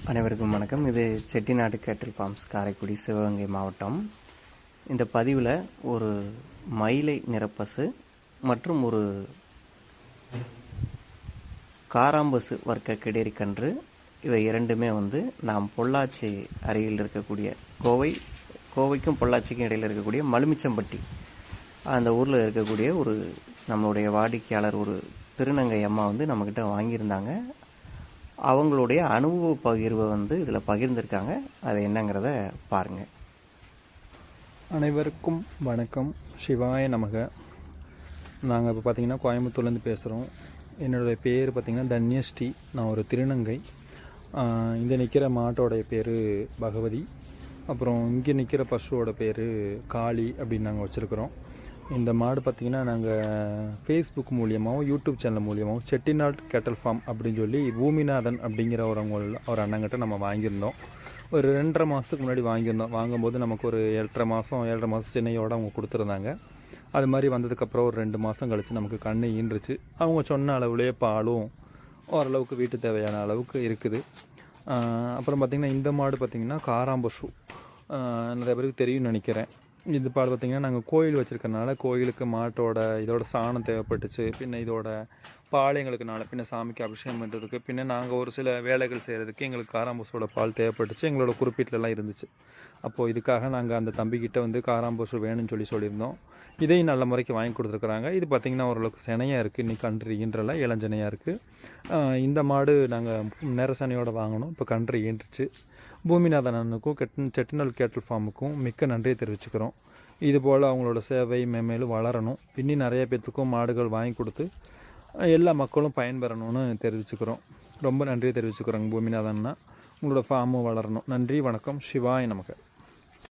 அனைவருக்கும் வணக்கம். இது செட்டிநாடு கேட்டில் ஃபார்ம்ஸ், காரைக்குடி, சிவகங்கை மாவட்டம். இந்த பதிவில் ஒரு மயிலை நிறப்பசு மற்றும் ஒரு காராம்பசு வர்க்க கிடேரி கன்று, இவை இரண்டுமே நாம் பொள்ளாச்சி அருகில் இருக்கக்கூடிய கோவைக்கும் பொள்ளாச்சிக்கும் இடையில் இருக்கக்கூடிய மலுமிச்சம்பட்டி அந்த ஊரில் இருக்கக்கூடிய ஒரு நம்மளுடைய வாடிக்கையாளர் ஒரு திருநங்கை அம்மா நம்மக்கிட்ட வாங்கியிருந்தாங்க. அவங்களுடைய அனுபவ பகிர்வை இதில் பகிர்ந்திருக்காங்க. அது என்னங்கிறத பாருங்கள். அனைவருக்கும் வணக்கம். சிவாய நமக. நாங்கள் இப்போ பார்த்திங்கன்னா கோயம்புத்தூர்லேருந்து பேசுகிறோம். என்னுடைய பேர் பார்த்திங்கன்னா தன்யஸ்ரீ. நான் ஒரு திருநங்கை. இங்கே நிற்கிற மாட்டோடைய பேர் பகவதி. அப்புறம் இங்கே நிற்கிற பசுவோட பேர் காளி அப்படின்னு நாங்கள் வச்சுருக்குறோம். இந்த மாடு பார்த்திங்கன்னா நாங்கள் ஃபேஸ்புக் மூலியமாகவும் யூடியூப் சேனல் மூலியமாகவும் செட்டிநாடு கேட்டல் ஃபார்ம் அப்படின்னு சொல்லி பூமிநாதன் அப்படிங்கிற ஒரு அண்ணங்கிட்ட நம்ம வாங்கியிருந்தோம். ஒரு 2.5 மாதத்துக்கு முன்னாடி வாங்கியிருந்தோம். வாங்கும்போது நமக்கு ஒரு 7.5 மாதம் சின்னையோடு அவங்க கொடுத்துருந்தாங்க. அது மாதிரி வந்ததுக்கப்புறம் ஒரு 2 மாதம் கழித்து நமக்கு கண்ணு ஈன்றுச்சு. அவங்க சொன்ன அளவுலேயே பாலும் ஓரளவுக்கு வீட்டு தேவையான அளவுக்கு இருக்குது. அப்புறம் பார்த்திங்கன்னா இந்த மாடு பார்த்திங்கன்னா காராம்பசு, நிறைய பேருக்கு தெரியும்னு நினைக்கிறேன். இது பாடு பார்த்திங்கன்னா நாங்கள் கோயில் வச்சுருக்கறனால கோயிலுக்கு மாட்டோட இதோட சாணம் தேவைப்பட்டுச்சு. பின்ன இதோட பால் எங்களுக்கு நாளை பின்ன சாமிக்கு அபிஷேகம் பண்ணுறதுக்கு, பின்ன நாங்கள் ஒரு சில வேலைகள் செய்கிறதுக்கு எங்களுக்கு காராம்பூசோட பால் தேவைப்பட்டுச்சு. எங்களோட குறிப்பீட்டிலலாம் இருந்துச்சு. அப்போது இதுக்காக நாங்கள் அந்த தம்பிக்கிட்ட காராம்பூசு வேணும்னு சொல்லியிருந்தோம். இதையும் நல்ல முறைக்கு வாங்கி கொடுத்துருக்குறாங்க. இது பார்த்திங்கன்னா ஓரளவுக்கு சினையாக இருக்குது. இன்றைக்கி கன்று ஈன்றலாம் இளஞ்சனையாக இருக்குது. இந்த மாடு நாங்கள் நேரசனையோடு வாங்கினோம். இப்போ கன்று ஈன்றுச்சு. பூமிநாதன் அண்ணனுக்கும் செட்டிநாடு கேட்டல் ஃபார்முக்கும் மிக்க நன்றியை தெரிவிச்சுக்கிறோம். இதுபோல் அவங்களோட சேவை மேலும் வளரணும். இன்னும் நிறைய பேர்த்துக்கும் மாடுகள் வாங்கி கொடுத்து எல்லா மக்களும் பயன்பெறணும்னு தெரிவிச்சுக்கிறோம். ரொம்ப நன்றியை தெரிவிச்சுக்கிறோங்க பூமிநாதன்னா. உங்களோட ஃபார்மும் வளரணும். நன்றி, வணக்கம். சிவாய நமக்கு.